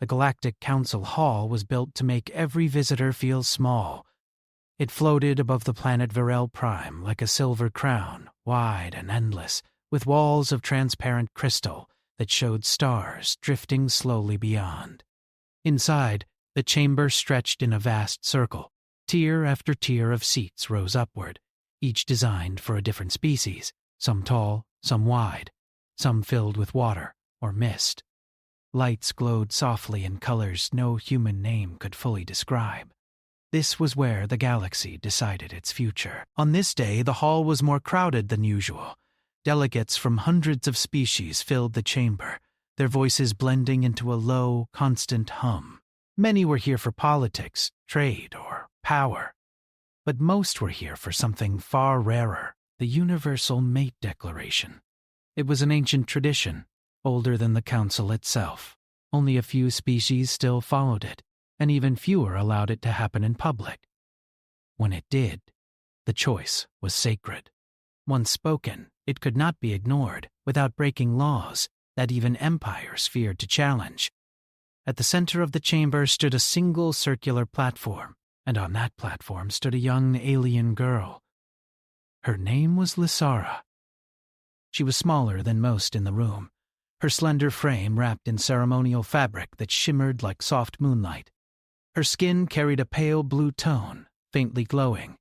The Galactic Council Hall was built to make every visitor feel small. It floated above the planet Varel Prime like a silver crown, wide and endless, with walls of transparent crystal that showed stars drifting slowly beyond. Inside, the chamber stretched in a vast circle. Tier after tier of seats rose upward, each designed for a different species, some tall, some wide, some filled with water or mist. Lights glowed softly in colors no human name could fully describe. This was where the galaxy decided its future. On this day, the hall was more crowded than usual. Delegates from hundreds of species filled the chamber, their voices blending into a low, constant hum. Many were here for politics, trade, or power. But most were here for something far rarer, the Universal Mate Declaration. It was an ancient tradition, older than the Council itself. Only a few species still followed it, and even fewer allowed it to happen in public. When it did, the choice was sacred. Once spoken, it could not be ignored without breaking laws that even empires feared to challenge. At the center of the chamber stood a single circular platform, and on that platform stood a young alien girl. Her name was Lysara. She was smaller than most in the room, her slender frame wrapped in ceremonial fabric that shimmered like soft moonlight. Her skin carried a pale blue tone, faintly glowing,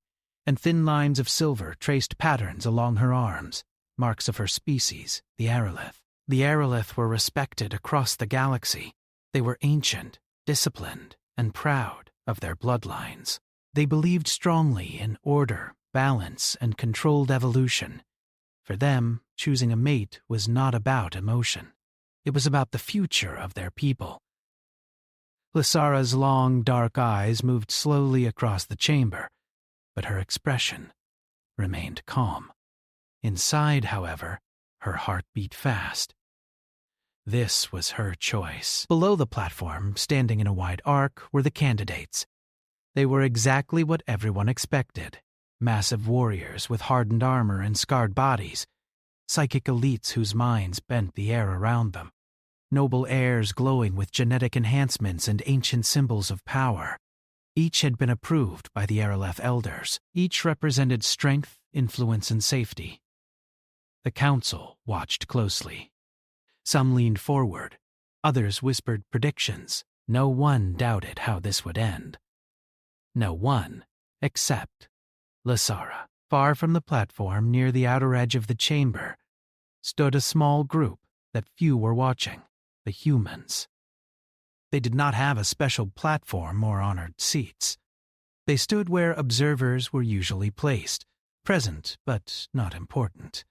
and thin lines of silver traced patterns along her arms, marks of her species, the Aerolith. The Aerolith were respected across the galaxy. They were ancient, disciplined, and proud of their bloodlines. They believed strongly in order, balance, and controlled evolution. For them, choosing a mate was not about emotion. It was about the future of their people. Lysara's long, dark eyes moved slowly across the chamber, but her expression remained calm. Inside, however, her heart beat fast. This was her choice. Below the platform, standing in a wide arc, were the candidates. They were exactly what everyone expected. Massive warriors with hardened armor and scarred bodies, psychic elites whose minds bent the air around them, noble heirs glowing with genetic enhancements and ancient symbols of power. Each had been approved by the Aerolith elders. Each represented strength, influence, and safety. The council watched closely. Some leaned forward, others whispered predictions. No one doubted how this would end. No one, except Lysara. Far from the platform, near the outer edge of the chamber, stood a small group that few were watching, the humans. They did not have a special platform or honored seats. They stood where observers were usually placed, present but not important.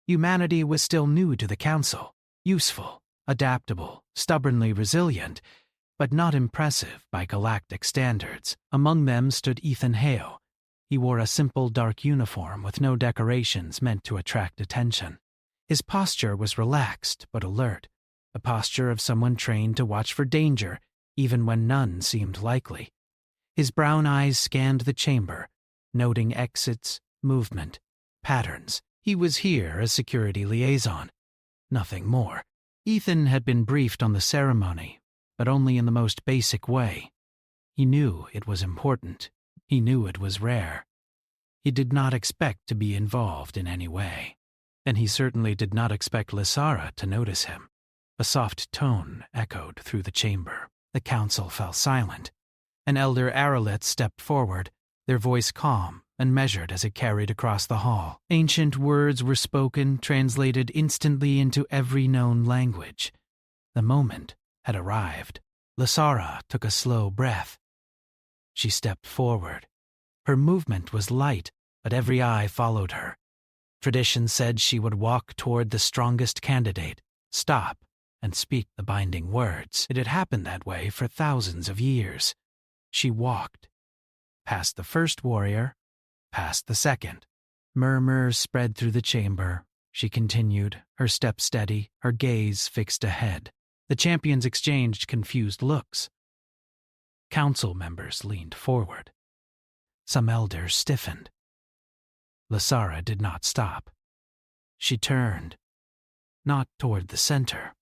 Humanity was still new to the council, useful, adaptable, stubbornly resilient, but not impressive by galactic standards. Among them stood Ethan Hale. He wore a simple dark uniform with no decorations meant to attract attention. His posture was relaxed but alert, a posture of someone trained to watch for danger even when none seemed likely. His brown eyes scanned the chamber, noting exits, movement, patterns. He was here as security liaison, nothing more. Ethan had been briefed on the ceremony, but only in the most basic way. He knew it was important. He knew it was rare. He did not expect to be involved in any way, and he certainly did not expect Lysara to notice him. A soft tone echoed through the chamber. The council fell silent. An elder Aerolith stepped forward, their voice calm and measured as it carried across the hall. Ancient words were spoken, translated instantly into every known language. The moment had arrived. Lysara took a slow breath. She stepped forward. Her movement was light, but every eye followed her. Tradition said she would walk toward the strongest candidate, stop, and speak the binding words. It had happened that way for thousands of years. She walked, past the first warrior, past the second. Murmurs spread through the chamber. She continued, her step steady, her gaze fixed ahead. The champions exchanged confused looks. Council members leaned forward. Some elders stiffened. Lysara did not stop. She turned, not toward the center,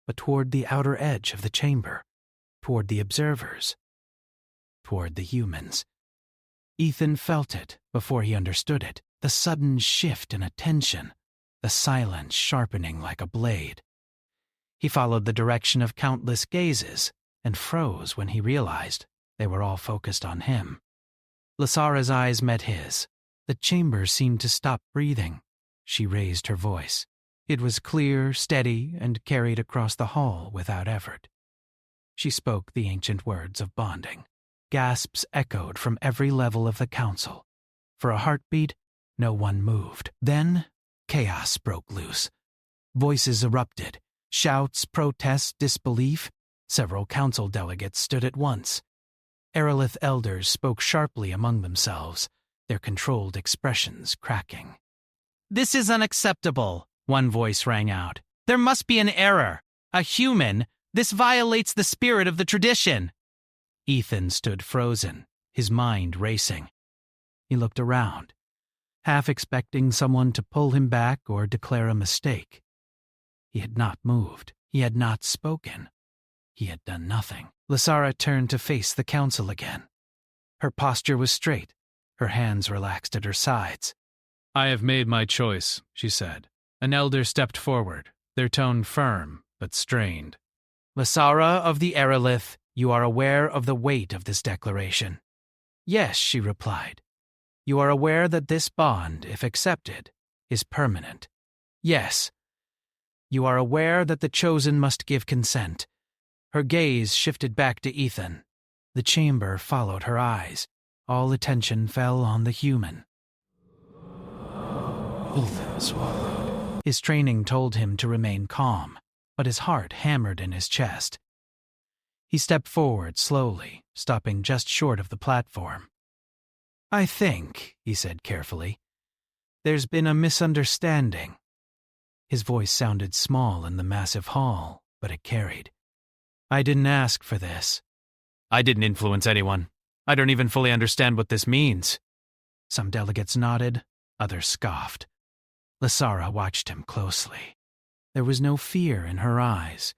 but toward the outer edge of the chamber. toward the observers, toward the humans. Ethan felt it before he understood it, the sudden shift in attention, the silence sharpening like a blade. He followed the direction of countless gazes and froze when he realized they were all focused on him. Lysara's eyes met his. The chamber seemed to stop breathing. She raised her voice. It was clear, steady, and carried across the hall without effort. She spoke the ancient words of bonding. Gasps echoed from every level of the council. For a heartbeat, no one moved. Then, chaos broke loose. Voices erupted. Shouts, protests, disbelief. Several council delegates stood at once. Aerolith elders spoke sharply among themselves, their controlled expressions cracking. "This is unacceptable," one voice rang out. "There must be an error. A human. This violates the spirit of the tradition." Ethan stood frozen, his mind racing. He looked around, half expecting someone to pull him back or declare a mistake. He had not moved. He had not spoken. He had done nothing. Lysara turned to face the council again. Her posture was straight, her hands relaxed at her sides. "I have made my choice," she said. An elder stepped forward, their tone firm but strained. "Lysara of the Aerolith, you are aware of the weight of this declaration." "Yes," she replied. "You are aware that this bond, if accepted, is permanent." "Yes." "You are aware that the chosen must give consent." Her gaze shifted back to Ethan. The chamber followed her eyes. All attention fell on the human. Ethan swallowed. His training told him to remain calm, but his heart hammered in his chest. He stepped forward slowly, stopping just short of the platform. "I think," he said carefully, "there's been a misunderstanding." His voice sounded small in the massive hall, but it carried. "I didn't ask for this." "I didn't influence anyone. I don't even fully understand what this means." Some delegates nodded, others scoffed. Lysara watched him closely. There was no fear in her eyes,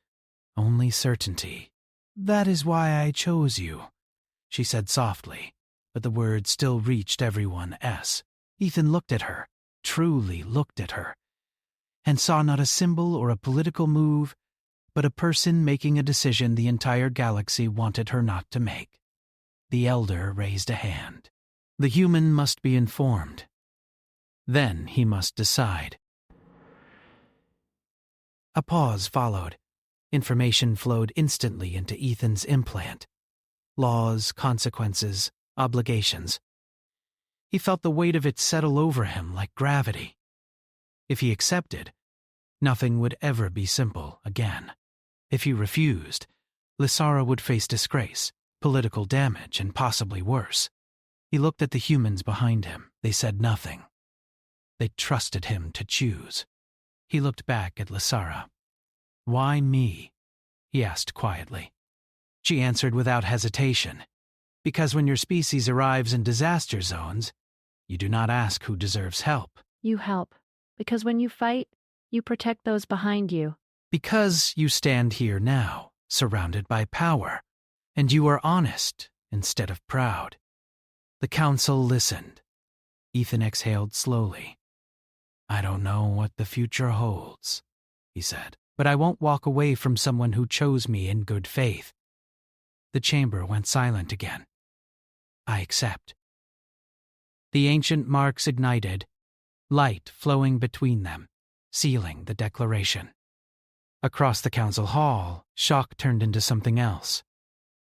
only certainty. "That is why I chose you," she said softly, but the words still reached everyone else. Ethan looked at her, truly looked at her, and saw not a symbol or a political move, but a person making a decision the entire galaxy wanted her not to make. The elder raised a hand. The human must be informed. Then he must decide. A pause followed. Information flowed instantly into Ethan's implant. Laws, consequences, obligations. He felt the weight of it settle over him like gravity. If he accepted, nothing would ever be simple again. If he refused, Lysara would face disgrace, political damage, and possibly worse. He looked at the humans behind him. They said nothing. They trusted him to choose. He looked back at Lysara. "Why me?" he asked quietly. She answered without hesitation. "Because when your species arrives in disaster zones, you do not ask who deserves help. You help. Because when you fight, you protect those behind you. Because you stand here now, surrounded by power, and you are honest instead of proud." The council listened. Ethan exhaled slowly. "I don't know what the future holds," he said, "but I won't walk away from someone who chose me in good faith." The chamber went silent again. "I accept." The ancient marks ignited, light flowing between them, sealing the declaration. Across the council hall, shock turned into something else.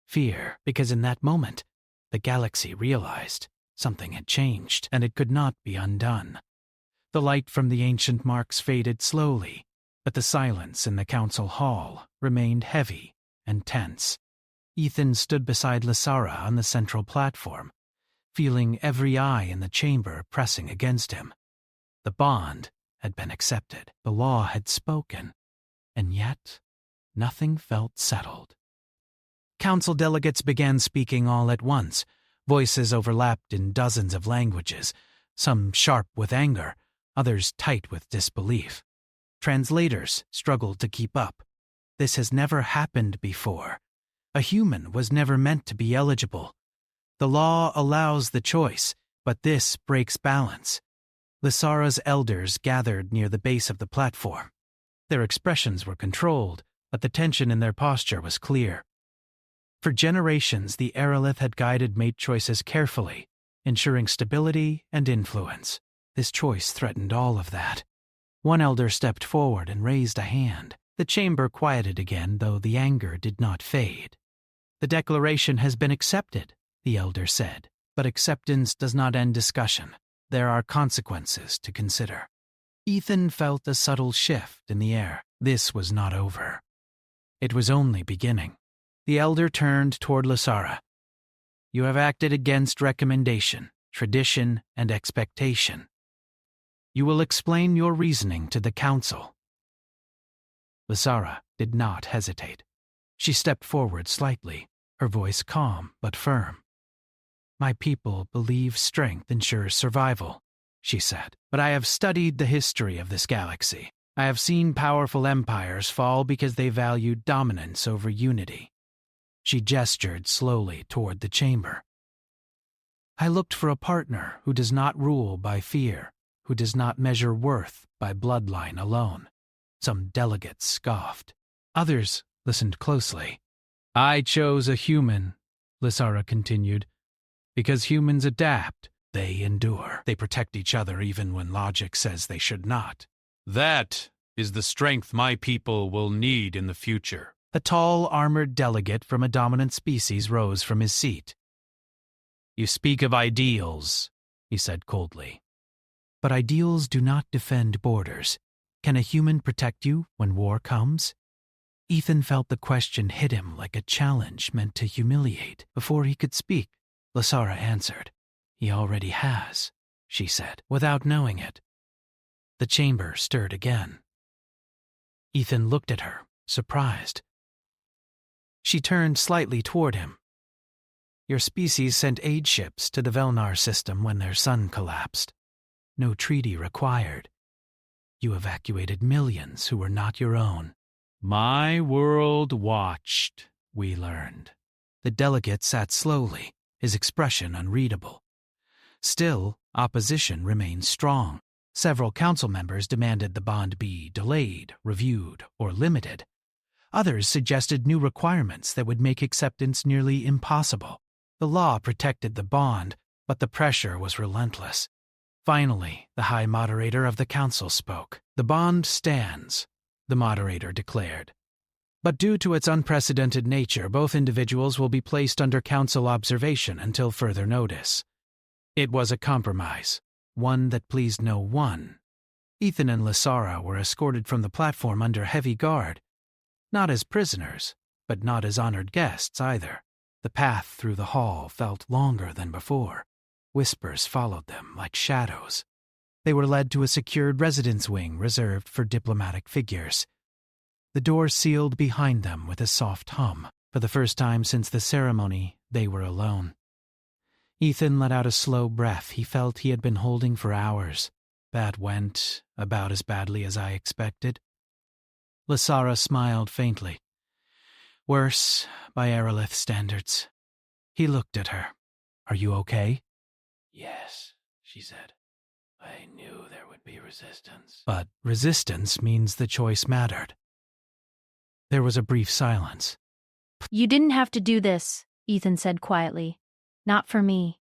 Fear, because in that moment, the galaxy realized something had changed, and it could not be undone. The light from the ancient marks faded slowly, but the silence in the council hall remained heavy and tense. Ethan stood beside Lysara on the central platform, feeling every eye in the chamber pressing against him. The bond had been accepted. The law had spoken. And yet, nothing felt settled. Council delegates began speaking all at once. Voices overlapped in dozens of languages, some sharp with anger, others tight with disbelief. Translators struggled to keep up. This has never happened before. A human was never meant to be eligible. The law allows the choice, but this breaks balance. Lysara's elders gathered near the base of the platform. Their expressions were controlled, but the tension in their posture was clear. For generations, the Aerolith had guided mate choices carefully, ensuring stability and influence. This choice threatened all of that. One elder stepped forward and raised a hand. The chamber quieted again, though the anger did not fade. "The declaration has been accepted," the elder said, "but acceptance does not end discussion. There are consequences to consider." Ethan felt a subtle shift in the air. This was not over. It was only beginning. The elder turned toward Lysara. "You have acted against recommendation, tradition, and expectation. You will explain your reasoning to the council." Lysara did not hesitate. She stepped forward slightly, her voice calm but firm. "My people believe strength ensures survival," she said, "but I have studied the history of this galaxy. I have seen powerful empires fall because they valued dominance over unity." She gestured slowly toward the chamber. "I looked for a partner who does not rule by fear, who does not measure worth by bloodline alone." Some delegates scoffed. Others listened closely. "I chose a human," Lysara continued, "because humans adapt. They endure. They protect each other even when logic says they should not. That is the strength my people will need in the future." A tall, armored delegate from a dominant species rose from his seat. "You speak of ideals," he said coldly. "But ideals do not defend borders. Can a human protect you when war comes?" Ethan felt the question hit him like a challenge meant to humiliate. Before he could speak, Lysara answered. "He already has," she said, without knowing it. The chamber stirred again. Ethan looked at her, surprised. She turned slightly toward him. "Your species sent aid ships to the Velnar system when their sun collapsed. No treaty required. You evacuated millions who were not your own." "My world watched," we learned. The delegate sat slowly, his expression unreadable. Still, opposition remained strong. Several council members demanded the bond be delayed, reviewed, or limited. Others suggested new requirements that would make acceptance nearly impossible. The law protected the bond, but the pressure was relentless. Finally, the High Moderator of the Council spoke. "The bond stands," the moderator declared. "But due to its unprecedented nature, both individuals will be placed under council observation until further notice." It was a compromise, one that pleased no one. Ethan and Lysara were escorted from the platform under heavy guard. Not as prisoners, but not as honored guests either. The path through the hall felt longer than before. Whispers followed them like shadows. They were led to a secured residence wing reserved for diplomatic figures. The door sealed behind them with a soft hum. For the first time since the ceremony, they were alone. Ethan let out a slow breath he felt he had been holding for hours. "That went about as badly as I expected." Lysara smiled faintly. "Worse, by Aerolith standards." He looked at her. "Are you okay?" "Yes," she said. "I knew there would be resistance." "But resistance means the choice mattered." There was a brief silence. "You didn't have to do this," Ethan said quietly. "Not for me."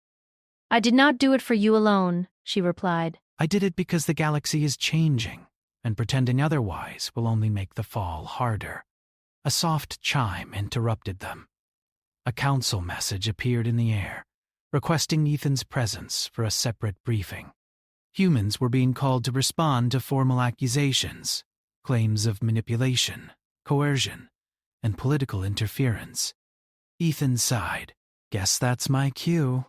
"I did not do it for you alone," she replied. "I did it because the galaxy is changing, and pretending otherwise will only make the fall harder." A soft chime interrupted them. A council message appeared in the air, requesting Ethan's presence for a separate briefing. Humans were being called to respond to formal accusations, claims of manipulation, coercion, and political interference. Ethan sighed. "Guess that's my cue."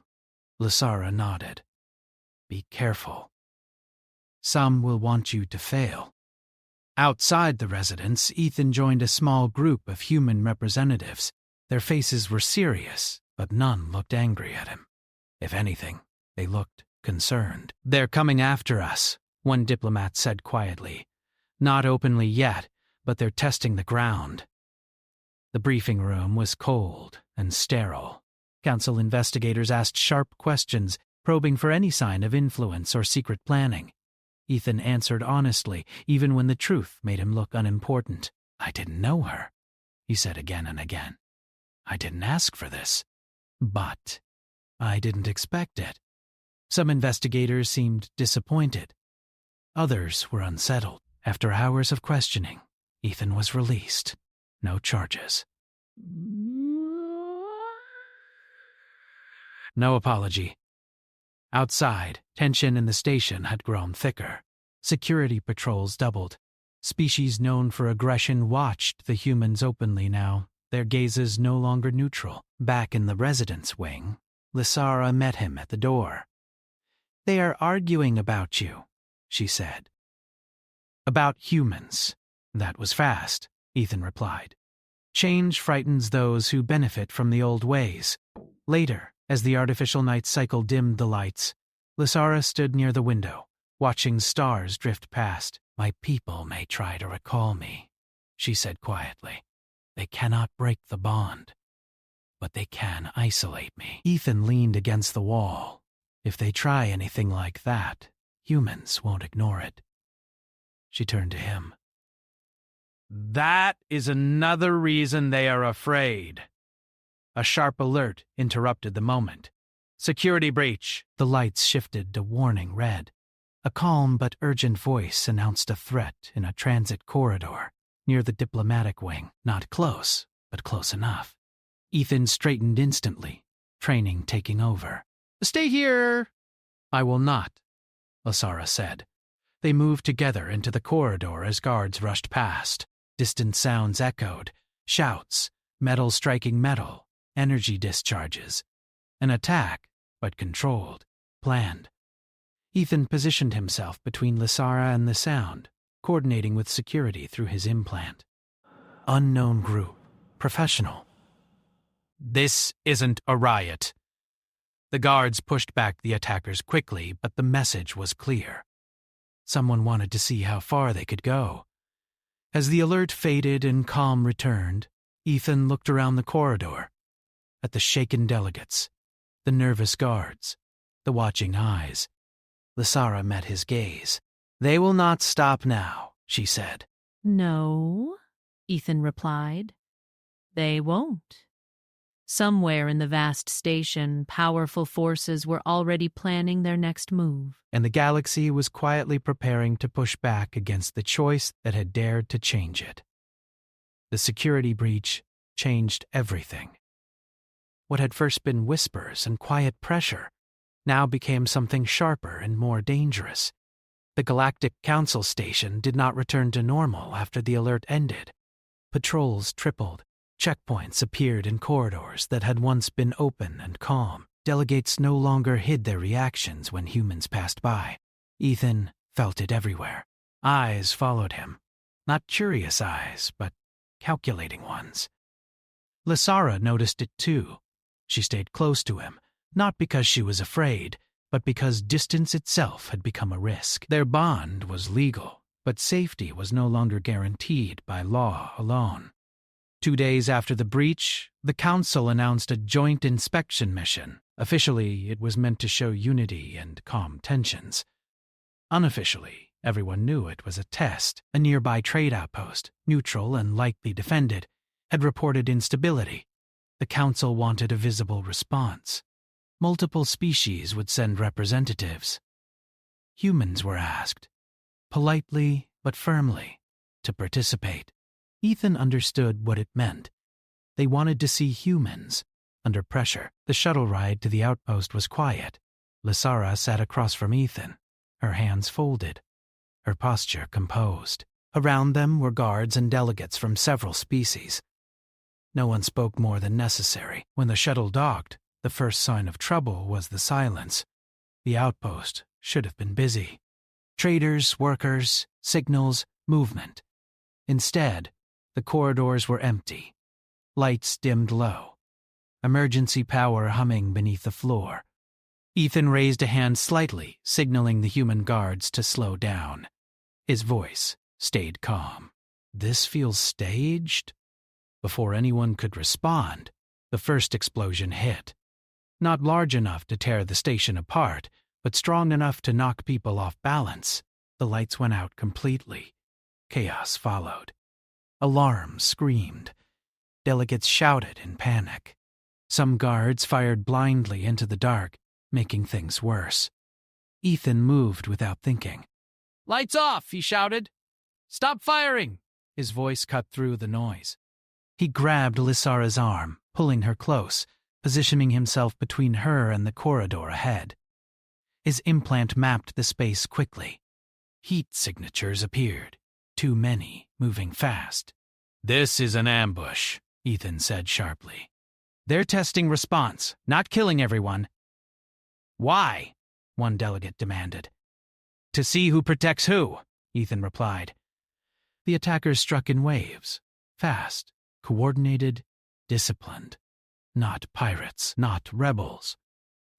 Lysara nodded. "Be careful. Some will want you to fail." Outside the residence, Ethan joined a small group of human representatives. Their faces were serious, but none looked angry at him. If anything, they looked concerned. "They're coming after us," one diplomat said quietly. "Not openly yet, but they're testing the ground." The briefing room was cold and sterile. Council investigators asked sharp questions, probing for any sign of influence or secret planning. Ethan answered honestly, even when the truth made him look unimportant. "I didn't know her," he said again and again. "I didn't ask for this. But I didn't expect it." Some investigators seemed disappointed. Others were unsettled. After hours of questioning, Ethan was released. No charges. No apology. Outside, tension in the station had grown thicker. Security patrols doubled. Species known for aggression watched the humans openly now, their gazes no longer neutral. Back in the residence wing, Lysara met him at the door. "They are arguing about you," she said. "About humans." "That was fast," Ethan replied. "Change frightens those who benefit from the old ways." Later, as the artificial night cycle dimmed the lights, Lysara stood near the window, watching stars drift past. "My people may try to recall me," she said quietly. "They cannot break the bond, but they can isolate me." Ethan leaned against the wall. "If they try anything like that, humans won't ignore it." She turned to him. "That is another reason they are afraid." A sharp alert interrupted the moment. "Security breach." The lights shifted to warning red. A calm but urgent voice announced a threat in a transit corridor near the diplomatic wing. Not close, but close enough. Ethan straightened instantly, training taking over. "Stay here." "I will not," Lysara said. They moved together into the corridor as guards rushed past. Distant sounds echoed, shouts, metal striking metal, energy discharges. An attack, but controlled, planned. Ethan positioned himself between Lysara and the sound, coordinating with security through his implant. Unknown group, professional. "This isn't a riot." The guards pushed back the attackers quickly, but the message was clear. Someone wanted to see how far they could go. As the alert faded and calm returned, Ethan looked around the corridor, at the shaken delegates, the nervous guards, the watching eyes. Lysara met his gaze. "They will not stop now," she said. "No," Ethan replied. "They won't." Somewhere in the vast station, powerful forces were already planning their next move. And the galaxy was quietly preparing to push back against the choice that had dared to change it. The security breach changed everything. What had first been whispers and quiet pressure now became something sharper and more dangerous. The Galactic Council station did not return to normal after the alert ended. Patrols tripled. Checkpoints appeared in corridors that had once been open and calm. Delegates no longer hid their reactions when humans passed by. Ethan felt it everywhere. Eyes followed him. Not curious eyes, but calculating ones. Lysara noticed it too. She stayed close to him, not because she was afraid, but because distance itself had become a risk. Their bond was legal, but safety was no longer guaranteed by law alone. 2 days after the breach, the Council announced a joint inspection mission. Officially, it was meant to show unity and calm tensions. Unofficially, everyone knew it was a test. A nearby trade outpost, neutral and lightly defended, had reported instability. The Council wanted a visible response. Multiple species would send representatives. Humans were asked, politely but firmly, to participate. Ethan understood what it meant. They wanted to see humans under pressure. The shuttle ride to the outpost was quiet. Lysara sat across from Ethan, her hands folded, her posture composed. Around them were guards and delegates from several species. No one spoke more than necessary. When the shuttle docked, the first sign of trouble was the silence. The outpost should have been busy. Traders, workers, signals, movement. Instead, the corridors were empty. Lights dimmed low. Emergency power humming beneath the floor. Ethan raised a hand slightly, signaling the human guards to slow down. His voice stayed calm. "This feels staged?" Before anyone could respond, the first explosion hit. Not large enough to tear the station apart, but strong enough to knock people off balance. The lights went out completely. Chaos followed. Alarms screamed. Delegates shouted in panic. Some guards fired blindly into the dark, making things worse. Ethan moved without thinking. "Lights off!" he shouted. "Stop firing!" His voice cut through the noise. He grabbed Lysara's arm, pulling her close, positioning himself between her and the corridor ahead. His implant mapped the space quickly. Heat signatures appeared, too many, moving fast. "This is an ambush," Ethan said sharply. "They're testing response, not killing everyone." "Why?" one delegate demanded. "To see who protects who," Ethan replied. The attackers struck in waves, fast, coordinated, disciplined. Not pirates, not rebels.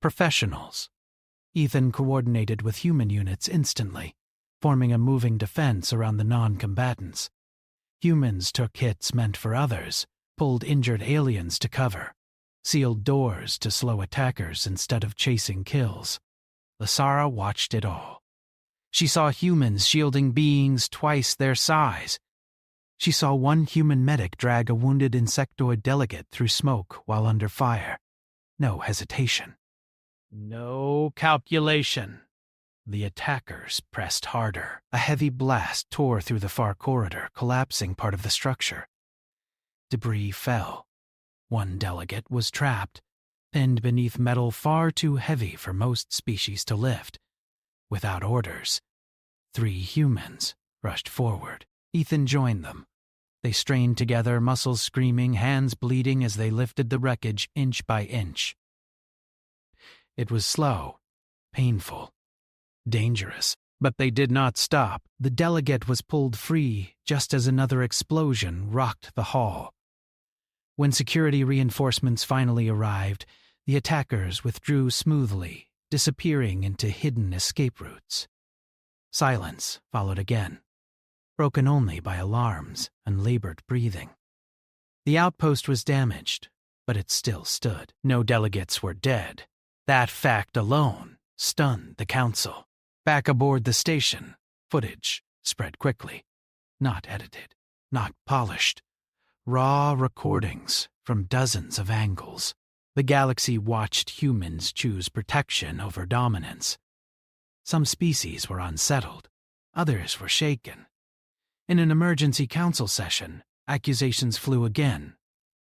Professionals. Ethan coordinated with human units instantly, forming a moving defense around the non-combatants. Humans took hits meant for others, pulled injured aliens to cover, sealed doors to slow attackers instead of chasing kills. Lysara watched it all. She saw humans shielding beings twice their size. She saw one human medic drag a wounded insectoid delegate through smoke while under fire. No hesitation. No calculation. The attackers pressed harder. A heavy blast tore through the far corridor, collapsing part of the structure. Debris fell. One delegate was trapped, pinned beneath metal far too heavy for most species to lift. Without orders, 3 humans rushed forward. Ethan joined them. They strained together, muscles screaming, hands bleeding as they lifted the wreckage inch by inch. It was slow, painful, dangerous, but they did not stop. The delegate was pulled free just as another explosion rocked the hall. When security reinforcements finally arrived, the attackers withdrew smoothly, disappearing into hidden escape routes. Silence followed again, broken only by alarms and labored breathing. The outpost was damaged, but it still stood. No delegates were dead. That fact alone stunned the council. Back aboard the station, footage spread quickly. Not edited, not polished. Raw recordings from dozens of angles. The galaxy watched humans choose protection over dominance. Some species were unsettled. Others were shaken. In an emergency council session, accusations flew again,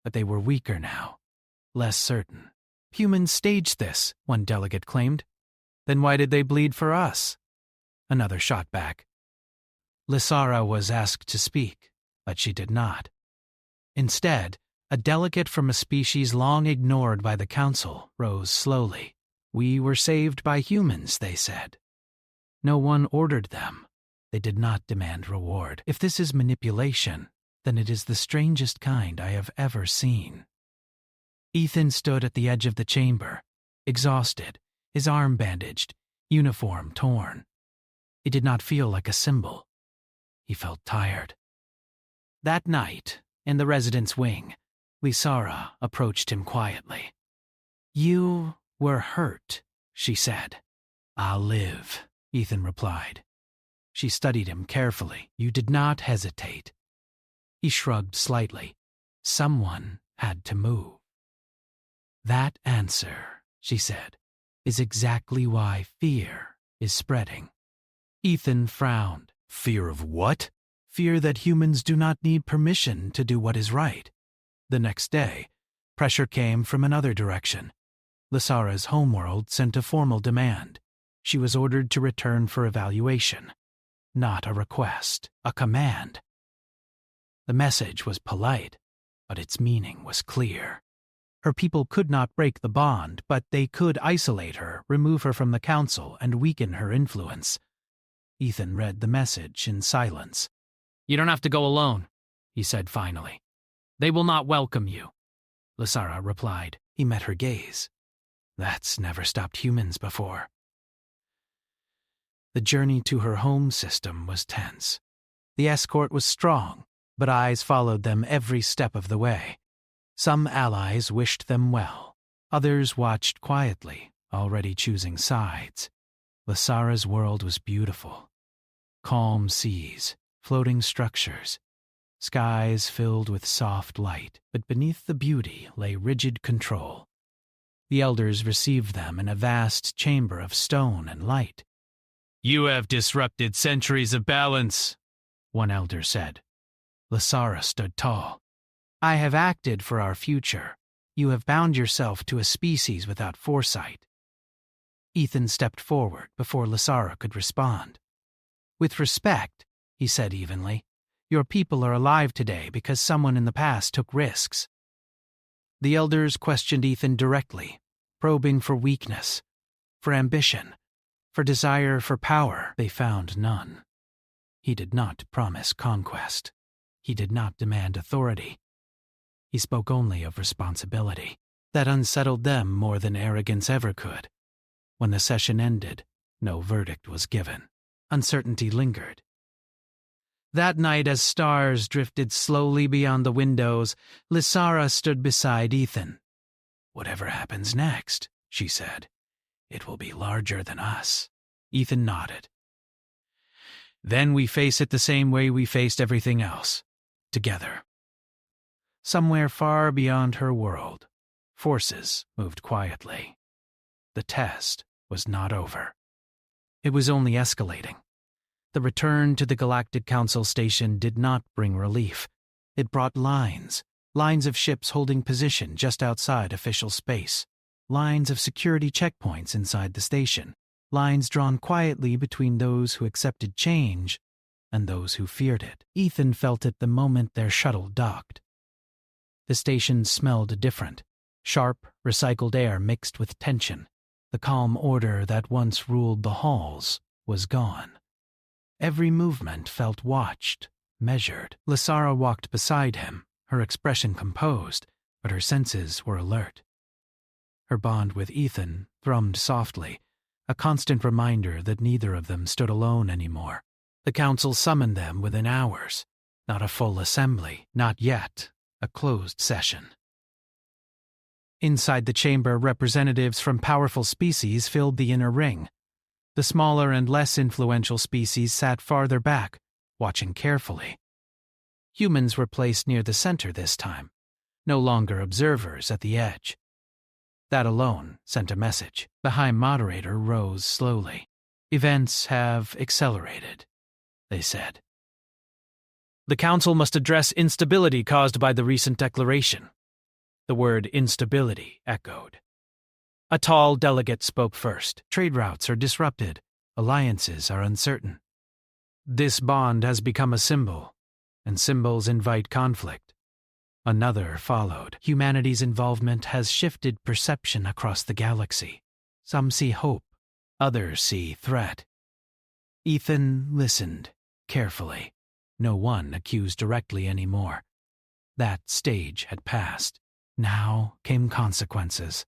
but they were weaker now, less certain. "Humans staged this," one delegate claimed. "Then why did they bleed for us?" Another shot back. Lysara was asked to speak, but she did not. Instead, a delegate from a species long ignored by the council rose slowly. "We were saved by humans," they said. No one ordered them. They did not demand reward. If this is manipulation, then it is the strangest kind I have ever seen. Ethan stood at the edge of the chamber, exhausted, his arm bandaged, uniform torn. It did not feel like a symbol. He felt tired. That night, in the residence wing, Lysara approached him quietly. "You were hurt," she said. "I'll live," Ethan replied. She studied him carefully. "You did not hesitate." He shrugged slightly. "Someone had to move." "That answer," she said, "is exactly why fear is spreading." Ethan frowned. "Fear of what?" "Fear that humans do not need permission to do what is right." The next day, pressure came from another direction. Lysara's homeworld sent a formal demand. She was ordered to return for evaluation. Not a request, a command. The message was polite, but its meaning was clear. Her people could not break the bond, but they could isolate her, remove her from the council, and weaken her influence. Ethan read the message in silence. "You don't have to go alone," he said finally. "They will not welcome you." Lysara replied. He met her gaze. "That's never stopped humans before." The journey to her home system was tense. The escort was strong, but eyes followed them every step of the way. Some allies wished them well. Others watched quietly, already choosing sides. Lysara's world was beautiful. Calm seas, floating structures, skies filled with soft light, but beneath the beauty lay rigid control. The elders received them in a vast chamber of stone and light. "You have disrupted centuries of balance," one elder said. Lysara stood tall. "I have acted for our future. You have bound yourself to a species without foresight." Ethan stepped forward before Lysara could respond. "With respect," he said evenly, "your people are alive today because someone in the past took risks." The elders questioned Ethan directly, probing for weakness, for ambition, for desire for power. They found none. He did not promise conquest. He did not demand authority. He spoke only of responsibility. That unsettled them more than arrogance ever could. When the session ended, no verdict was given. Uncertainty lingered. That night, as stars drifted slowly beyond the windows, Lysara stood beside Ethan. "Whatever happens next," she said, "it will be larger than us." Ethan nodded. "Then we face it the same way we faced everything else, together." Somewhere far beyond her world, forces moved quietly. The test was not over. It was only escalating. The return to the Galactic Council station did not bring relief. It brought lines of ships holding position just outside official space, lines of security checkpoints inside the station, lines drawn quietly between those who accepted change and those who feared it. Ethan felt it the moment their shuttle docked. The station smelled different, sharp, recycled air mixed with tension. The calm order that once ruled the halls was gone. Every movement felt watched, measured. Lysara walked beside him, her expression composed, but her senses were alert. Her bond with Ethan thrummed softly, a constant reminder that neither of them stood alone anymore. The council summoned them within hours. Not a full assembly, not yet a closed session. Inside the chamber, representatives from powerful species filled the inner ring. The smaller and less influential species sat farther back, watching carefully. Humans were placed near the center this time, no longer observers at the edge. That alone sent a message. The High Moderator rose slowly. "Events have accelerated," they said. "The Council must address instability caused by the recent declaration." The word instability echoed. A tall delegate spoke first. "Trade routes are disrupted. Alliances are uncertain. This bond has become a symbol, and symbols invite conflict." Another followed. "Humanity's involvement has shifted perception across the galaxy. Some see hope, others see threat." Ethan listened carefully. No one accused directly anymore. That stage had passed. Now came consequences.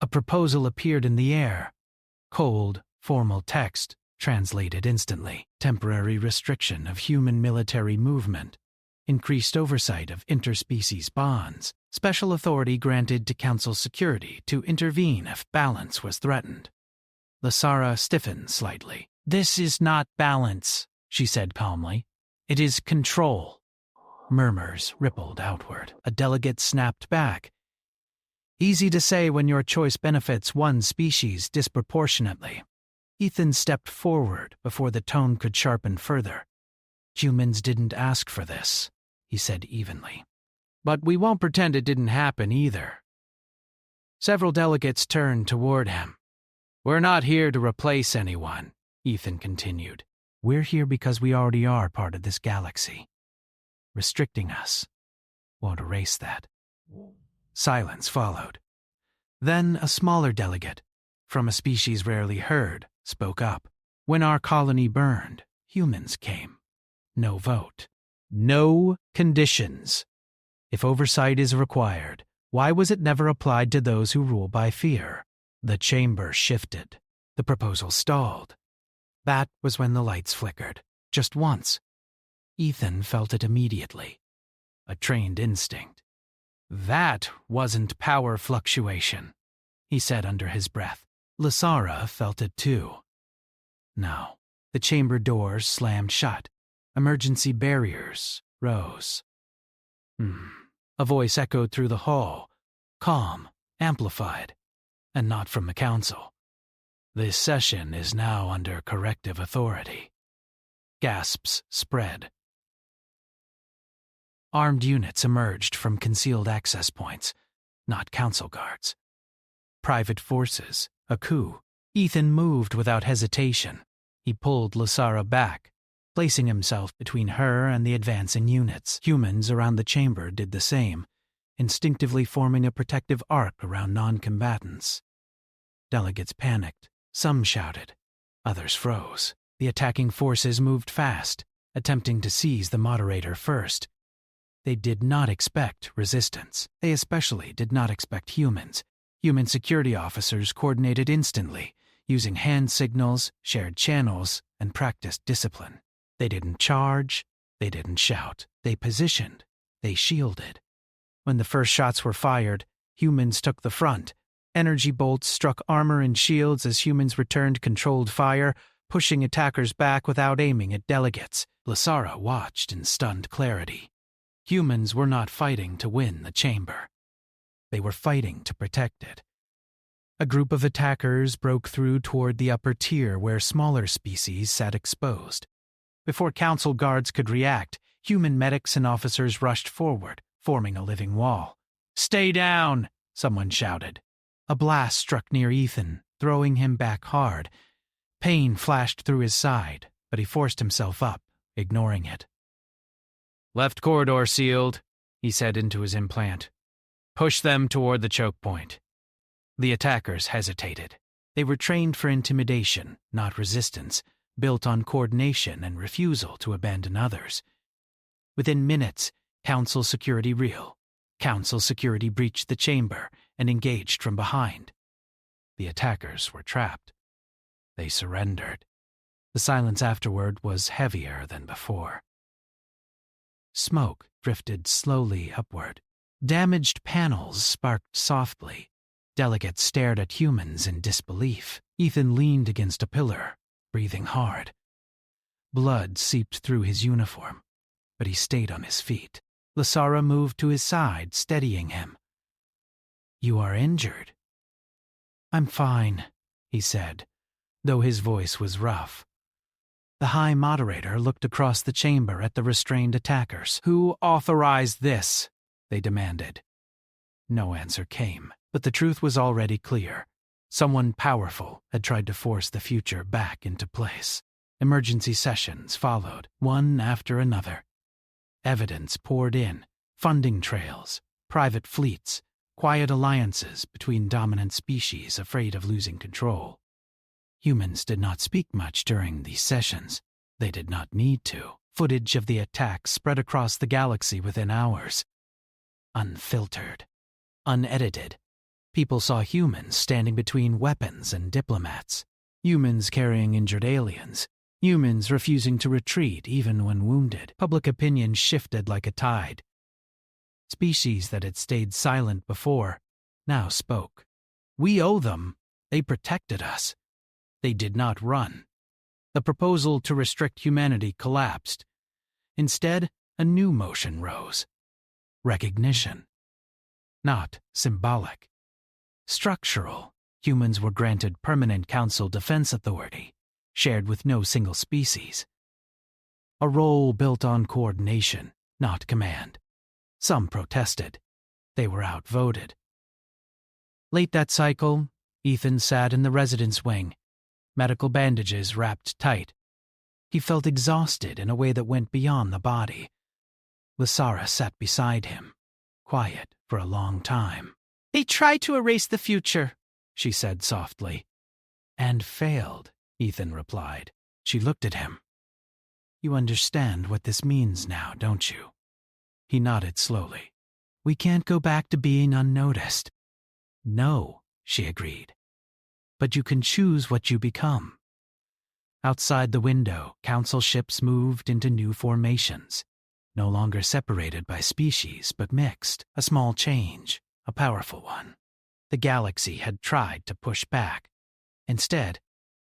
A proposal appeared in the air. Cold, formal text, translated instantly. Temporary restriction of human military movement. Increased oversight of interspecies bonds. Special authority granted to Council security to intervene if balance was threatened. Lysara stiffened slightly. "This is not balance," she said calmly. "It is control." Murmurs rippled outward. A delegate snapped back. "Easy to say when your choice benefits one species disproportionately." Ethan stepped forward before the tone could sharpen further. "Humans didn't ask for this," he said evenly. "But we won't pretend it didn't happen either." Several delegates turned toward him. "We're not here to replace anyone," Ethan continued. "We're here because we already are part of this galaxy. Restricting us won't erase that." Silence followed. Then a smaller delegate, from a species rarely heard, spoke up. "When our colony burned, humans came. No vote. No conditions. If oversight is required, why was it never applied to those who rule by fear?" The chamber shifted. The proposal stalled. That was when the lights flickered. Just once. Ethan felt it immediately. A trained instinct. That wasn't power fluctuation, he said under his breath. Lysara felt it too. No. The chamber doors slammed shut. Emergency barriers rose. A voice echoed through the hall, calm, amplified, and not from the council. This session is now under corrective authority. Gasps spread. Armed units emerged from concealed access points, not council guards. Private forces, a coup. Ethan moved without hesitation. He pulled Lysara back, placing himself between her and the advancing units. Humans around the chamber did the same, instinctively forming a protective arc around non-combatants. Delegates panicked. Some shouted. Others froze. The attacking forces moved fast, attempting to seize the moderator first. They did not expect resistance. They especially did not expect humans. Human security officers coordinated instantly, using hand signals, shared channels, and practiced discipline. They didn't charge. They didn't shout. They positioned. They shielded. When the first shots were fired, humans took the front. Energy bolts struck armor and shields as humans returned controlled fire, pushing attackers back without aiming at delegates. Lysara watched in stunned clarity. Humans were not fighting to win the chamber. They were fighting to protect it. A group of attackers broke through toward the upper tier where smaller species sat exposed. Before council guards could react, human medics and officers rushed forward, forming a living wall. "Stay down!" someone shouted. A blast struck near Ethan, throwing him back hard. Pain flashed through his side, but he forced himself up, ignoring it. "Left corridor sealed," he said into his implant. "Push them toward the choke point." The attackers hesitated. They were trained for intimidation, not resistance, built on coordination and refusal to abandon others. Within minutes, Council security Council security breached the chamber and engaged from behind. The attackers were trapped. They surrendered. The silence afterward was heavier than before. Smoke drifted slowly upward. Damaged panels sparked softly. Delegates stared at humans in disbelief. Ethan leaned against a pillar, breathing hard. Blood seeped through his uniform, but he stayed on his feet. Lysara moved to his side, steadying him. "You are injured." "I'm fine," he said, though his voice was rough. The High Moderator looked across the chamber at the restrained attackers. "Who authorized this?" they demanded. No answer came, but the truth was already clear. Someone powerful had tried to force the future back into place. Emergency sessions followed, one after another. Evidence poured in, funding trails, private fleets, quiet alliances between dominant species afraid of losing control. Humans did not speak much during these sessions. They did not need to. Footage of the attacks spread across the galaxy within hours. Unfiltered, unedited. People saw humans standing between weapons and diplomats. Humans carrying injured aliens. Humans refusing to retreat even when wounded. Public opinion shifted like a tide. Species that had stayed silent before now spoke. "We owe them. They protected us." They did not run. The proposal to restrict humanity collapsed. Instead, a new motion rose. Recognition. Not symbolic. Structural. Humans were granted permanent council defense authority, shared with no single species. A role built on coordination, not command. Some protested. They were outvoted. Late that cycle, Ethan sat in the residence wing, medical bandages wrapped tight. He felt exhausted in a way that went beyond the body. Lysara sat beside him, quiet for a long time. "They tried to erase the future," she said softly. "And failed," Ethan replied. She looked at him. "You understand what this means now, don't you?" He nodded slowly. "We can't go back to being unnoticed." "No," she agreed. "But you can choose what you become." Outside the window, council ships moved into new formations, no longer separated by species but mixed. A small change, a powerful one. The galaxy had tried to push back. Instead,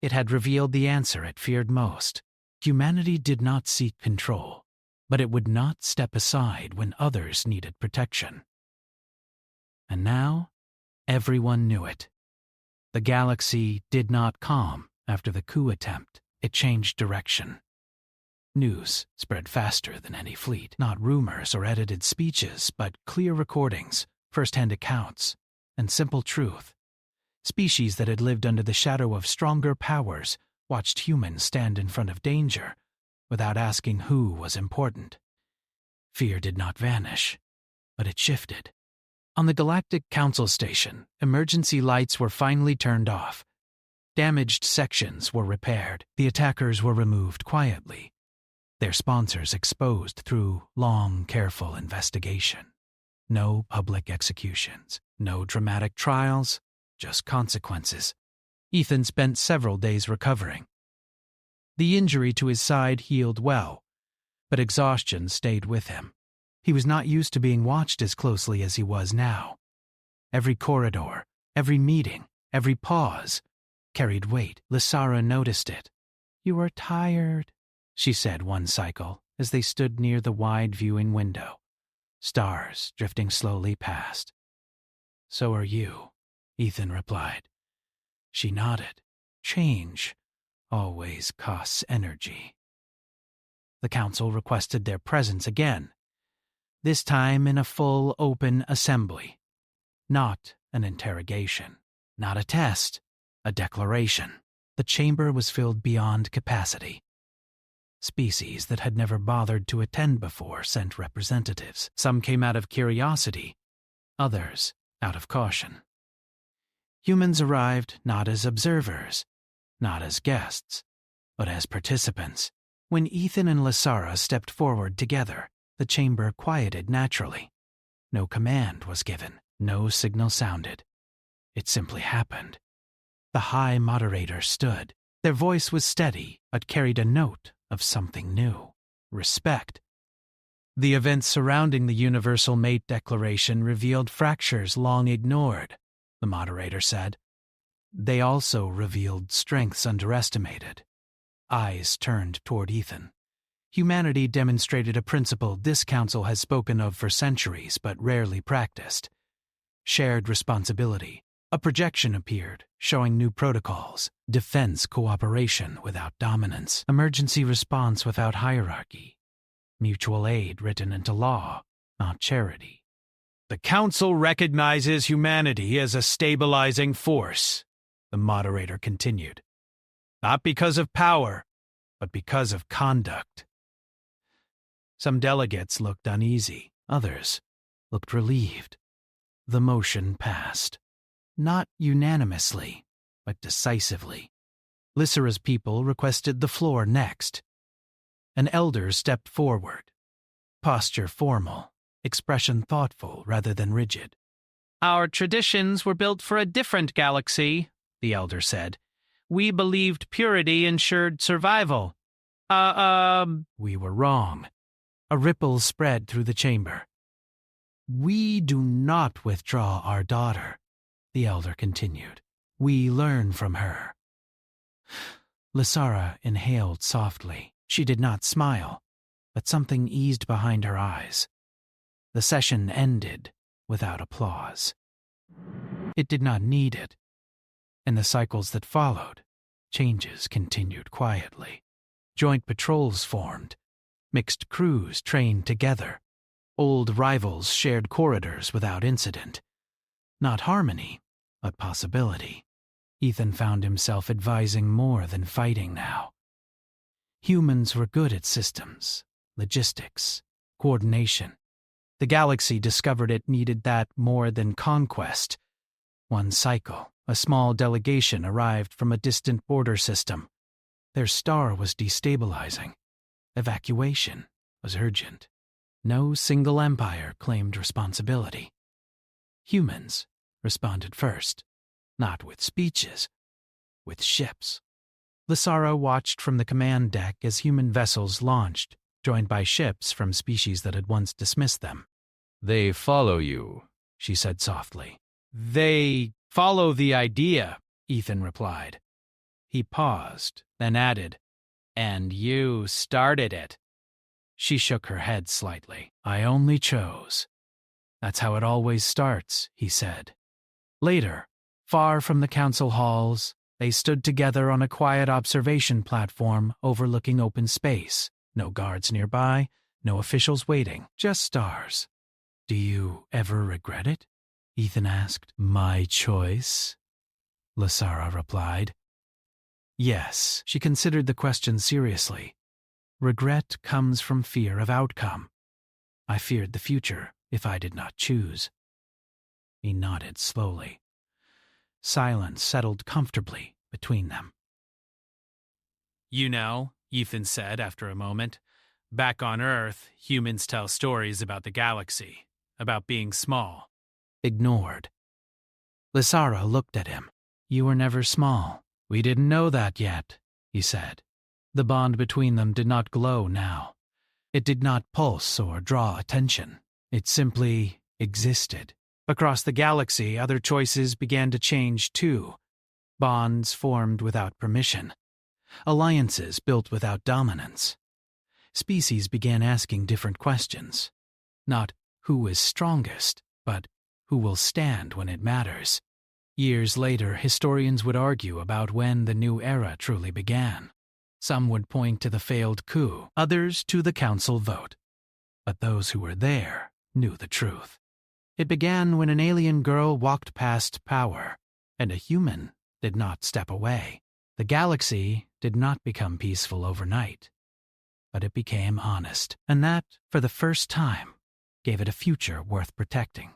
it had revealed the answer it feared most. Humanity did not seek control, but it would not step aside when others needed protection. And now, everyone knew it. The galaxy did not calm after the coup attempt. It changed direction. News spread faster than any fleet. Not rumors or edited speeches, but clear recordings, first-hand accounts, and simple truth. Species that had lived under the shadow of stronger powers watched humans stand in front of danger without asking who was important. Fear did not vanish, but it shifted. On the Galactic Council Station, emergency lights were finally turned off. Damaged sections were repaired. The attackers were removed quietly, their sponsors exposed through long, careful investigation. No public executions, no dramatic trials, just consequences. Ethan spent several days recovering. The injury to his side healed well, but exhaustion stayed with him. He was not used to being watched as closely as he was now. Every corridor, every meeting, every pause carried weight. Lysara noticed it. "You are tired," she said one cycle as they stood near the wide viewing window, stars drifting slowly past. "So are you," Ethan replied. She nodded. Change always costs energy. The council requested their presence again, this time in a full, open assembly. Not an interrogation, not a test, a declaration. The chamber was filled beyond capacity. Species that had never bothered to attend before sent representatives. Some came out of curiosity, others out of caution. Humans arrived not as observers, not as guests, but as participants. When Ethan and Lysara stepped forward together, the chamber quieted naturally. No command was given, no signal sounded. It simply happened. The High Moderator stood. Their voice was steady, but carried a note of something new: respect. The events surrounding the Universal Mate Declaration revealed fractures long ignored, the moderator said. They also revealed strengths underestimated. Eyes turned toward Ethan. Humanity demonstrated a principle this council has spoken of for centuries but rarely practiced: shared responsibility. A projection appeared, showing new protocols: defense cooperation without dominance, emergency response without hierarchy, mutual aid written into law, not charity. "The Council recognizes humanity as a stabilizing force," the moderator continued. "Not because of power, but because of conduct." Some delegates looked uneasy, others looked relieved. The motion passed. Not unanimously, but decisively. Lysara's people requested the floor next. An elder stepped forward, posture formal, expression thoughtful rather than rigid. "Our traditions were built for a different galaxy," the elder said. "We believed purity ensured survival. We were wrong." A ripple spread through the chamber. "We do not withdraw our daughter," the elder continued. "We learn from her." Lysara inhaled softly. She did not smile, but something eased behind her eyes. The session ended without applause. It did not need it. In the cycles that followed, changes continued quietly. Joint patrols formed. Mixed crews trained together. Old rivals shared corridors without incident. Not harmony, but possibility. Ethan found himself advising more than fighting now. Humans were good at systems, logistics, coordination. The galaxy discovered it needed that more than conquest. One cycle, a small delegation arrived from a distant border system. Their star was destabilizing. Evacuation was urgent. No single empire claimed responsibility. Humans responded first, not with speeches, with ships. Lysara watched from the command deck as human vessels launched, joined by ships from species that had once dismissed them. "They follow you," she said softly. "They follow the idea," Ethan replied. He paused, then added, "And you started it." She shook her head slightly. "I only chose." "That's how it always starts," he said. Later, far from the council halls, they stood together on a quiet observation platform overlooking open space. No guards nearby, no officials waiting, just stars. "Do you ever regret it?" Ethan asked. "My choice?" Lysara replied. Yes, she considered the question seriously. Regret comes from fear of outcome. I feared the future if I did not choose. He nodded slowly. Silence settled comfortably between them. "You know," Ethan said after a moment, "back on Earth, humans tell stories about the galaxy, about being small." Ignored. Lysara looked at him. "You were never small. We didn't know that yet," he said. The bond between them did not glow now. It did not pulse or draw attention. It simply existed. Across the galaxy, other choices began to change too. Bonds formed without permission. Alliances built without dominance. Species began asking different questions. Not who is strongest, but who will stand when it matters. Years later, historians would argue about when the new era truly began. Some would point to the failed coup, others to the council vote. But those who were there knew the truth. It began when an alien girl walked past power, and a human did not step away. The galaxy did not become peaceful overnight, but it became honest, and that, for the first time, gave it a future worth protecting.